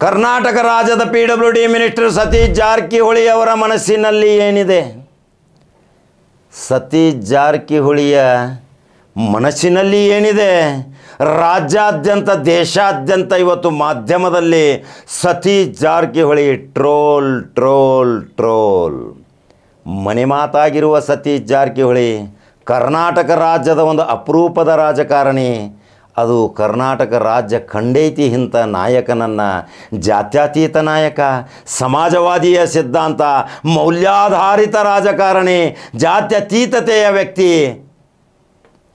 ಕರ್ನಾಟಕ ರಾಜ್ಯದ PWD minister Satish Jarkiholi ಅವರ ಮನಸ್ಸಿನಲ್ಲಿ ಏನಿದೆ? ಸತೀಶ್ ಜಾರಕಿಹೊಳಿಯ ಮನಸ್ಸಿನಲ್ಲಿ ಏನಿದೆ? ರಾಜ್ಯಾದ್ಯಂತ ದೇಶಾದ್ಯಂತ ಇವತ್ತು ಮಾಧ್ಯಮದಲ್ಲಿ Satish Jarkiholi troll troll troll ಮನೆ ಮಾತಾಗಿರುವ ಸತೀಶ್ ಜಾರಕಿಹೊಳಿ ಕರ್ನಾಟಕ ರಾಜ್ಯದ ಒಂದು ಅಪರೂಪದ ರಾಜಕಾರಣಿ. ಅದು ಕರ್ನಾಟಕ ರಾಜ್ಯ ಖಂಡೈತಿ ಇಂಥ ನಾಯಕನನ್ನು, ಜಾತ್ಯತೀತ ನಾಯಕ, ಸಮಾಜವಾದಿಯ ಸಿದ್ಧಾಂತ, ಮೌಲ್ಯಾಧಾರಿತ ರಾಜಕಾರಣಿ, ಜಾತ್ಯತೀತತೆಯ ವ್ಯಕ್ತಿ,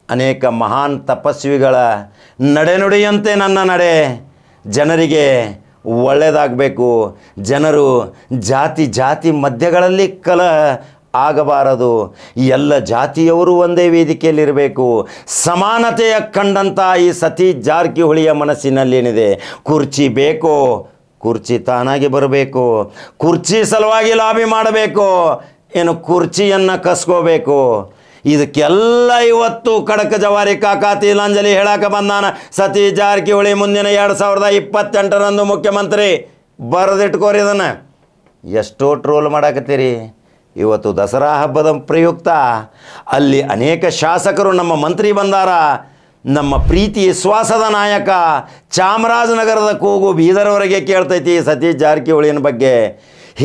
ಅನೇಕ ಮಹಾನ್ ತಪಸ್ವಿಗಳ ನಡೆನುಡಿಯಂತೆ ನನ್ನ ನಡೆ, ಜನರಿಗೆ ಒಳ್ಳೆಯದಾಗಬೇಕು, ಜನರು ಜಾತಿ ಮಧ್ಯಗಳಲ್ಲಿ ಆಗಬಾರದು, ಎಲ್ಲ ಜಾತಿಯವರು ಒಂದೇ ವೇದಿಕೆಯಲ್ಲಿರಬೇಕು, ಸಮಾನತೆಯ ಕಂಡಂಥ ಈ ಸತೀಶ್ ಜಾರಕಿಹೊಳಿಯ ಮನಸ್ಸಿನಲ್ಲೇನಿದೆ? ಕುರ್ಚಿ ಬೇಕೋ? ಕುರ್ಚಿ ತಾನಾಗಿ ಬರಬೇಕು, ಕುರ್ಚಿ ಸಲುವಾಗಿ ಲಾಬಿ ಮಾಡಬೇಕು, ಏನು ಕುರ್ಚಿಯನ್ನು ಕಸ್ಕೋಬೇಕು? ಇದಕ್ಕೆಲ್ಲ ಇವತ್ತು ಖಡಕ ಜವಾರಿ ಕಾಕಾತಿ ಲಾಂಜಲಿ ಹೇಳಕ್ಕೆ ಬಂದಾನ ಸತೀಶ್ ಜಾರಕಿಹೊಳಿ. ಮುಂದಿನ 2028ರಂದು ಮುಖ್ಯಮಂತ್ರಿ. ಬರೆದಿಟ್ಕೋರಿ ಇದನ್ನು. ಎಷ್ಟೋ ಟ್ರೋಲ್ ಮಾಡಾಕತ್ತೀರಿ. ಇವತ್ತು ದಸರಾ ಹಬ್ಬದ ಪ್ರಯುಕ್ತ ಅಲ್ಲಿ ಅನೇಕ ಶಾಸಕರು, ನಮ್ಮ ಮಂತ್ರಿ ಬಂದಾರ, ನಮ್ಮ ಪ್ರೀತಿ ವಿಶ್ವಾಸದ ನಾಯಕ, ಚಾಮರಾಜನಗರದ ಕೂಗು ಬೀದರ್ವರೆಗೆ ಕೇಳ್ತೈತಿ ಸತೀಶ್ ಜಾರಕಿಹೊಳಿಯ ಬಗ್ಗೆ.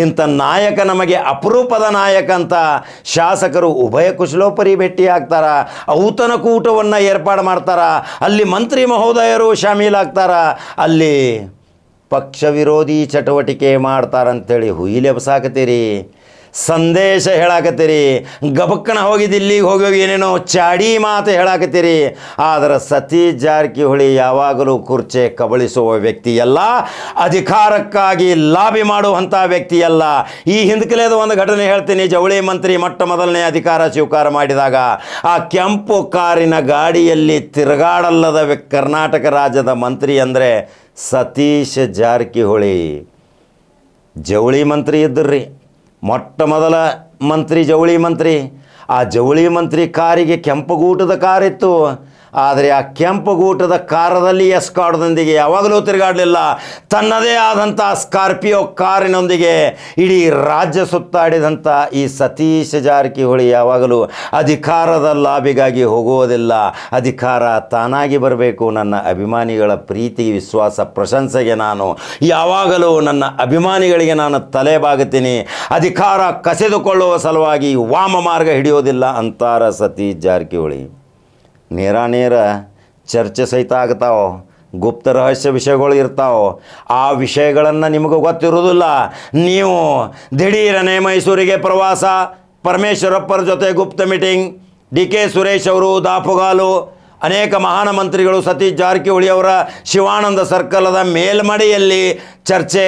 ಇಂಥ ನಾಯಕ ನಮಗೆ ಅಪರೂಪದ ನಾಯಕ ಅಂತ ಶಾಸಕರು ಉಭಯ ಕುಶಲೋಪರಿ ಭೇಟಿ ಆಗ್ತಾರ, ಔತಣ ಕೂಟವನ್ನು ಏರ್ಪಾಡು ಮಾಡ್ತಾರ, ಅಲ್ಲಿ ಮಂತ್ರಿ ಮಹೋದಯರು ಶಾಮೀಲಾಗ್ತಾರ, ಅಲ್ಲಿ ಪಕ್ಷ ವಿರೋಧಿ ಚಟುವಟಿಕೆ ಮಾಡ್ತಾರಂತೇಳಿ ಹುಯಿಲೆಬ್ಸಾಕತ್ತೀರಿ, ಸಂದೇಶ ಹೇಳಾಕತ್ತೀರಿ, ಗಬಕ್ಕನ ಹೋಗಿ ದಿಲ್ಲಿಗೆ ಹೋಗಿ ಏನೇನೋ ಚಾಡಿ ಮಾತು ಹೇಳಾಕತ್ತೀರಿ. ಆದರೆ ಸತೀಶ್ ಜಾರಕಿಹೊಳಿ ಯಾವಾಗಲೂ ಕುರ್ಚೆ ಕಬಳಿಸುವ ವ್ಯಕ್ತಿಯಲ್ಲ, ಅಧಿಕಾರಕ್ಕಾಗಿ ಲಾಬಿ ಮಾಡುವಂಥ ವ್ಯಕ್ತಿಯಲ್ಲ. ಈ ಹಿಂದಕಲೇದ ಒಂದು ಘಟನೆ ಹೇಳ್ತೀನಿ. ಜವಳಿ ಮಂತ್ರಿ ಮೊದಲನೇ ಅಧಿಕಾರ ಸ್ವೀಕಾರ ಮಾಡಿದಾಗ ಆ ಕೆಂಪು ಕಾರಿನ ಗಾಡಿಯಲ್ಲಿ ತಿರುಗಾಡಲ್ಲದ ಕರ್ನಾಟಕ ರಾಜ್ಯದ ಮಂತ್ರಿ ಅಂದರೆ ಸತೀಶ್ ಜಾರಕಿಹೊಳಿ. ಜವಳಿ ಮಂತ್ರಿ ಇದ್ದರು. ಮೊದಲ ಮಂತ್ರಿ ಜವಳಿ ಮಂತ್ರಿ. ಆ ಜವಳಿ ಮಂತ್ರಿ ಕಾರಿಗೆ ಕೆಂಪುಗೂಟದ ಕಾರಿತ್ತು. ಆದರೆ ಆ ಕೆಂಪುಗೂಟದ ಕಾರದಲ್ಲಿ ಎಸ್ಕಾರ್ಡ್ದೊಂದಿಗೆ ಯಾವಾಗಲೂ ತಿರುಗಾಡಲಿಲ್ಲ. ತನ್ನದೇ ಆದಂಥ ಸ್ಕಾರ್ಪಿಯೋ ಕಾರಿನೊಂದಿಗೆ ಇಡೀ ರಾಜ್ಯ ಸುತ್ತಾಡಿದಂಥ ಈ ಸತೀಶ್ ಜಾರಕಿಹೊಳಿ ಯಾವಾಗಲೂ ಅಧಿಕಾರದ ಲಾಬಿಗಾಗಿ ಹೋಗುವುದಿಲ್ಲ. ಅಧಿಕಾರ ತಾನಾಗಿ ಬರಬೇಕು. ನನ್ನ ಅಭಿಮಾನಿಗಳ ಪ್ರೀತಿ ವಿಶ್ವಾಸ ಪ್ರಶಂಸೆಗೆ ನಾನು ಯಾವಾಗಲೂ ನನ್ನ ಅಭಿಮಾನಿಗಳಿಗೆ ನಾನು ತಲೆಬಾಗುತ್ತೀನಿ. ಅಧಿಕಾರ ಕಸಿದುಕೊಳ್ಳುವ ಸಲುವಾಗಿ ವಾಮ ಮಾರ್ಗ ಹಿಡಿಯೋದಿಲ್ಲ ಅಂತಾರ ಸತೀಶ್ ಜಾರಕಿಹೊಳಿ. ನೇರ ಚರ್ಚೆ ಸಹಿತ ಆಗ್ತಾವೆ, ಗುಪ್ತ ರಹಸ್ಯ ವಿಷಯಗಳು ಇರ್ತಾವೆ. ಆ ವಿಷಯಗಳನ್ನು ನಿಮಗೆ ಗೊತ್ತಿರೋದಿಲ್ಲ. ನೀವು ದಿಢೀರನೆ ಮೈಸೂರಿಗೆ ಪ್ರವಾಸ, ಪರಮೇಶ್ವರಪ್ಪರ ಜೊತೆ ಗುಪ್ತ ಮೀಟಿಂಗ್, DK ಸುರೇಶ್ ಅವರು ದಾಪುಗಾಲು, ಅನೇಕ ಮಹಾನ ಮಂತ್ರಿಗಳು, ಸತೀಶ್ ಜಾರಕಿಹೊಳಿ ಅವರ ಶಿವಾನಂದ ಸರ್ಕಲದ ಮೇಲ್ಮಡಿಯಲ್ಲಿ ಚರ್ಚೆ,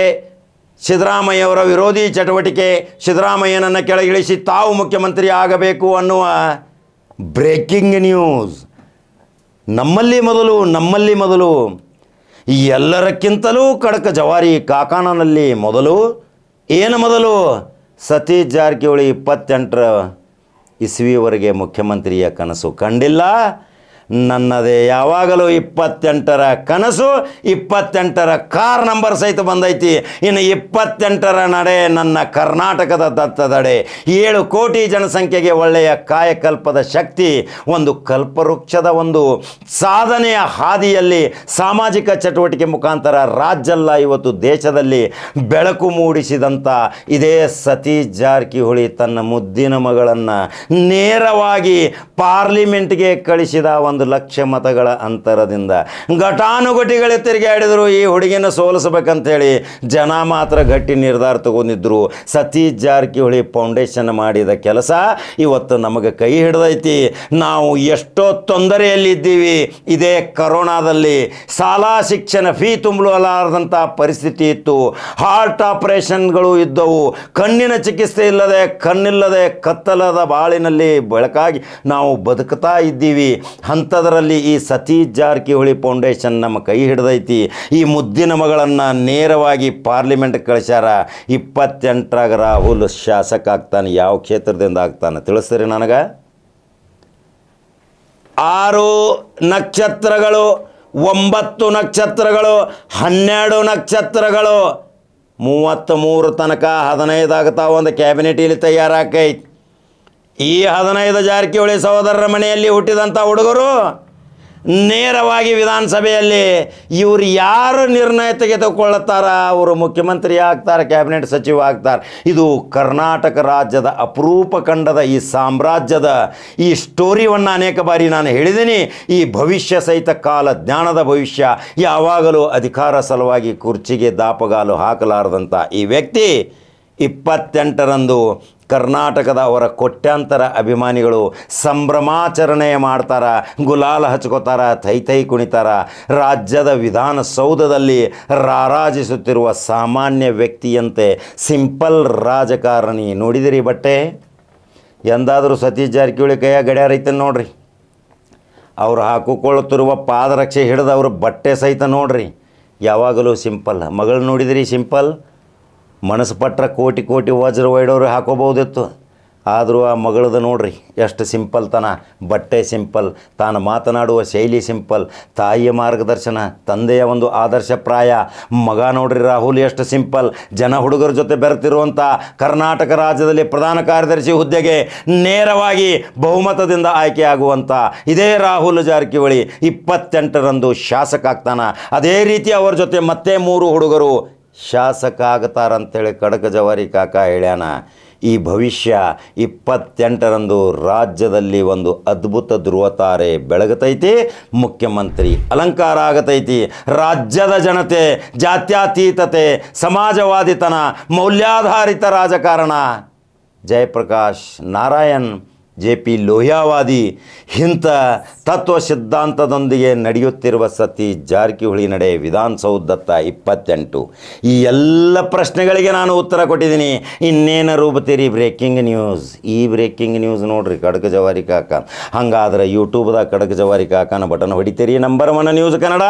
ಸಿದ್ದರಾಮಯ್ಯವರ ವಿರೋಧಿ ಚಟುವಟಿಕೆ, ಸಿದ್ದರಾಮಯ್ಯನನ್ನು ಕೆಳಗಿಳಿಸಿ ತಾವು ಮುಖ್ಯಮಂತ್ರಿ ಆಗಬೇಕು ಅನ್ನುವ ಬ್ರೇಕಿಂಗ್ ನ್ಯೂಸ್. ನಮ್ಮಲ್ಲಿ ಮೊದಲು ಎಲ್ಲರಕ್ಕಿಂತಲೂ ಖಡಕ ಜವಾರಿ ಕಾಕಾಣನಲ್ಲಿ ಮೊದಲು ಸತೀಶ್ ಜಾರಕಿಹೊಳಿ 28 ಇಸ್ವಿಯವರೆಗೆ ಮುಖ್ಯಮಂತ್ರಿಯ ಕನಸು ಕಂಡಿಲ್ಲ. ನನ್ನದೇ ಯಾವಾಗಲೂ 28ರ ಕನಸು, 28ರ ಕಾರ್ ನಂಬರ್ ಸಹಿತ ಬಂದೈತಿ. ಇನ್ನು 28ರ ನಡೆ ನನ್ನ ಕರ್ನಾಟಕದ ದತ್ತದಡೆ. 7 ಕೋಟಿ ಜನಸಂಖ್ಯೆಗೆ ಒಳ್ಳೆಯ ಕಾಯಕಲ್ಪದ ಶಕ್ತಿ, ಒಂದು ಕಲ್ಪವೃಕ್ಷದ ಒಂದು ಸಾಧನೆಯ ಹಾದಿಯಲ್ಲಿ ಸಾಮಾಜಿಕ ಚಟುವಟಿಕೆ ಮುಖಾಂತರ ರಾಜ್ಯಲ್ಲ ಇವತ್ತು ದೇಶದಲ್ಲಿ ಬೆಳಕು ಮೂಡಿಸಿದಂಥ ಇದೇ ಸತೀಶ್ ಜಾರಕಿಹೊಳಿ ತನ್ನ ಮುದ್ದಿನ ಮಗಳನ್ನು ನೇರವಾಗಿ ಪಾರ್ಲಿಮೆಂಟ್ಗೆ ಕಳಿಸಿದ 1 ಲಕ್ಷ ಮತಗಳ ಅಂತರದಿಂದ ಘಟಾನುಘಟಿಗಳೇ ತಿರುಗಾಡಿದರು ಈ ಹುಡುಗಿನ ಸೋಲಿಸಬೇಕಂತೇಳಿ. ಜನ ಮಾತ್ರ ಗಟ್ಟಿ ನಿರ್ಧಾರ ತಗೊಂಡಿದ್ರು. ಸತೀಶ್ ಜಾರಕಿಹೊಳಿ ಫೌಂಡೇಶನ್ ಮಾಡಿದ ಕೆಲಸ ಇವತ್ತು ನಮಗೆ ಕೈ ಹಿಡಿದೈತಿ. ನಾವು ಎಷ್ಟೋ ತೊಂದರೆಯಲ್ಲಿದ್ದೀವಿ. ಇದೇ ಕರೋನಾದಲ್ಲಿ ಸಾಲ ಶಿಕ್ಷಣ ಫೀ ತುಂಬಲಾರದಂಥ ಪರಿಸ್ಥಿತಿ ಇತ್ತು. ಹಾರ್ಟ್ ಆಪರೇಷನ್ಗಳು ಇದ್ದವು. ಕಣ್ಣಿನ ಚಿಕಿತ್ಸೆ ಇಲ್ಲದೆ, ಕಣ್ಣಿಲ್ಲದೆ ಕತ್ತಲದ ಬಾಳಿನಲ್ಲಿ ಬೆಳಕಾಗಿ ನಾವು ಬದುಕ್ತಾ ಇದ್ದೀವಿ. ಅಂಥದ್ರಲ್ಲಿ ಈ ಸತೀಶ್ ಜಾರಕಿಹೊಳಿ ಫೌಂಡೇಶನ್ ನಮ್ಮ ಕೈ ಹಿಡಿದೈತಿ. ಈ ಮುದ್ದಿನ ಮಗಳನ್ನು ನೇರವಾಗಿ ಪಾರ್ಲಿಮೆಂಟ್ ಕಳಿಸ್ಯಾರ. 28ರಾಗ ರಾಹುಲ್ ಶಾಸಕ ಆಗ್ತಾನೆ. ಯಾವ ಕ್ಷೇತ್ರದಿಂದ ಆಗ್ತಾನೆ ತಿಳಿಸ್ತೀರಿ ನನಗೆ? 6 ನಕ್ಷತ್ರಗಳು 9 ನಕ್ಷತ್ರಗಳು, 12 ನಕ್ಷತ್ರಗಳು, 33 ತನಕ 15 ಆಗ್ತಾವ. ಒಂದು ಕ್ಯಾಬಿನೆಟ್ ಇಲ್ಲಿ ತಯಾರಾಕೈತಿ. ಈ 15 ಜಾರಕಿಹೊಳಿ ಸಹೋದರರ ಮನೆಯಲ್ಲಿ ಹುಟ್ಟಿದಂಥ ಹುಡುಗರು ನೇರವಾಗಿ ವಿಧಾನಸಭೆಯಲ್ಲಿ ಇವರು ಯಾರು ನಿರ್ಣಯ ತೆಗೆದುಕೊಳ್ಳುತ್ತಾರ ಅವರು ಮುಖ್ಯಮಂತ್ರಿ ಆಗ್ತಾರೆ, ಕ್ಯಾಬಿನೆಟ್ ಸಚಿವ ಆಗ್ತಾರೆ. ಇದು ಕರ್ನಾಟಕ ರಾಜ್ಯದ ಅಪರೂಪ ಕಂಡದ ಈ ಸಾಮ್ರಾಜ್ಯದ ಈ ಸ್ಟೋರಿಯನ್ನು ಅನೇಕ ಬಾರಿ ನಾನು ಹೇಳಿದ್ದೀನಿ. ಈ ಭವಿಷ್ಯ ಸಹಿತ ಕಾಲ ಜ್ಞಾನದ ಭವಿಷ್ಯ, ಯಾವಾಗಲೂ ಅಧಿಕಾರ ಸಲುವಾಗಿ ಕುರ್ಚಿಗೆ ದಾಪಗಾಲು ಹಾಕಲಾರದಂಥ ಈ ವ್ಯಕ್ತಿ 28ರಂದು ಕರ್ನಾಟಕದ ಅವರ ಕೋಟ್ಯಾಂತರ ಅಭಿಮಾನಿಗಳು ಸಂಭ್ರಮಾಚರಣೆ ಮಾಡ್ತಾರ, ಗುಲಾಲ್ ಹಚ್ಕೋತಾರ, ಥೈ ಕುಣಿತಾರ. ರಾಜ್ಯದ ವಿಧಾನಸೌಧದಲ್ಲಿ ರಾರಾಜಿಸುತ್ತಿರುವ ಸಾಮಾನ್ಯ ವ್ಯಕ್ತಿಯಂತೆ ಸಿಂಪಲ್ ರಾಜಕಾರಣಿ. ನೋಡಿದಿರಿ ಬಟ್ಟೆ? ಎಂದಾದರೂ ಸತೀಶ್ ಜಾರಕಿಹೊಳಿ ಕೈಯಾಗ ಗಡ್ಯಾರ ಐತೆ ನೋಡ್ರಿ. ಅವರು ಹಾಕಿಕೊಳ್ಳುತ್ತಿರುವ ಪಾದರಕ್ಷೆ ಹಿಡಿದು ಅವ್ರ ಬಟ್ಟೆ ಸಹಿತ ನೋಡ್ರಿ, ಯಾವಾಗಲೂ ಸಿಂಪಲ್. ಮಗಳು ನೋಡಿದಿರಿ? ಸಿಂಪಲ್. ಮನಸ್ಸು ಪಟ್ರ ಕೋಟಿ ಕೋಟಿ ವಜ್ರ ವೈಡವರು ಹಾಕೋಬಹುದಿತ್ತು. ಆದರೂ ಆ ಮಗಳದು ನೋಡ್ರಿ ಎಷ್ಟು ಸಿಂಪಲ್ತನ. ಬಟ್ಟೆ ಸಿಂಪಲ್, ತಾನು ಮಾತನಾಡುವ ಶೈಲಿ ಸಿಂಪಲ್, ತಾಯಿಯ ಮಾರ್ಗದರ್ಶನ, ತಂದೆಯ ಒಂದು ಆದರ್ಶಪ್ರಾಯ. ಮಗ ನೋಡ್ರಿ ರಾಹುಲ್ ಎಷ್ಟು ಸಿಂಪಲ್. ಜನ ಹುಡುಗರ ಜೊತೆ ಬೆರೆತಿರುವಂಥ ಕರ್ನಾಟಕ ರಾಜ್ಯದಲ್ಲಿ ಪ್ರಧಾನ ಕಾರ್ಯದರ್ಶಿ ಹುದ್ದೆಗೆ ನೇರವಾಗಿ ಬಹುಮತದಿಂದ ಆಯ್ಕೆಯಾಗುವಂಥ ಇದೇ ರಾಹುಲ್ ಜಾರಕಿಹೊಳಿ 28ರಂದು ಶಾಸಕ ಆಗ್ತಾನ. ಅದೇ ರೀತಿ ಅವ್ರ ಜೊತೆ ಮತ್ತೆ 3 ಹುಡುಗರು ಶಾಸಕ ಆಗ್ತಾರಂತೇಳಿ ಖಡಕ್ ಜವಾರಿ ಕಾಕ ಹೇಳ್ಯಾನ. ಈ ಭವಿಷ್ಯ 28ರಂದು ರಾಜ್ಯದಲ್ಲಿ ಒಂದು ಅದ್ಭುತ ಧ್ರುವತಾರೆ ಬೆಳಗತೈತಿ. ಮುಖ್ಯಮಂತ್ರಿ ಅಲಂಕಾರ ಆಗತೈತಿ. ರಾಜ್ಯದ ಜನತೆ ಜಾತ್ಯತೀತತೆ, ಸಮಾಜವಾದಿತನ, ಮೌಲ್ಯಾಧಾರಿತ ರಾಜಕಾರಣ, ಜಯಪ್ರಕಾಶ್ ನಾರಾಯಣ್, JP ಲೋಹಿಯಾವಾದಿ ಇಂಥ ತತ್ವ ಸಿದ್ಧಾಂತದೊಂದಿಗೆ ನಡೆಯುತ್ತಿರುವ ಸತೀಶ್ ಜಾರಕಿಹೊಳಿ ನಡೆ ವಿಧಾನಸೌಧದತ್ತ 28. ಈ ಎಲ್ಲ ಪ್ರಶ್ನೆಗಳಿಗೆ ನಾನು ಉತ್ತರ ಕೊಟ್ಟಿದ್ದೀನಿ. ಇನ್ನೇನು ರೂಪತೀರಿ ಬ್ರೇಕಿಂಗ್ ನ್ಯೂಸ್. ಈ ಬ್ರೇಕಿಂಗ್ ನ್ಯೂಸ್ ನೋಡ್ರಿ ಖಡಕ್ ಜವಾರಿ ಕಾಕ. ಹಂಗಾದ್ರೆ ಯೂಟ್ಯೂಬ್ದಾಗ ಖಡಕ್ ಜವಾರಿ ಕಾಕನ ಬಟನ್ ಹೊಡಿತೀರಿ. Number 1 news Kannada.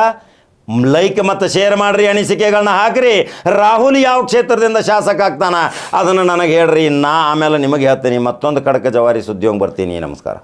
ಲೈಕ್ ಮತ್ತು ಶೇರ್ ಮಾಡಿರಿ, ಅನಿಸಿಕೆಗಳನ್ನ ಹಾಕಿರಿ. ರಾಹುಲ್ ಯಾವ ಕ್ಷೇತ್ರದಿಂದ ಶಾಸಕ ಆಗ್ತಾನ ಅದನ್ನು ನನಗೆ ಹೇಳ್ರಿ. ಆಮೇಲೆ ನಿಮಗೆ ಹೇಳ್ತೀನಿ. ಮತ್ತೊಂದು ಖಡಕ್ ಜವಾರಿ ಸುದ್ದಿಯೋಗಿ ಬರ್ತೀನಿ. ನಮಸ್ಕಾರ.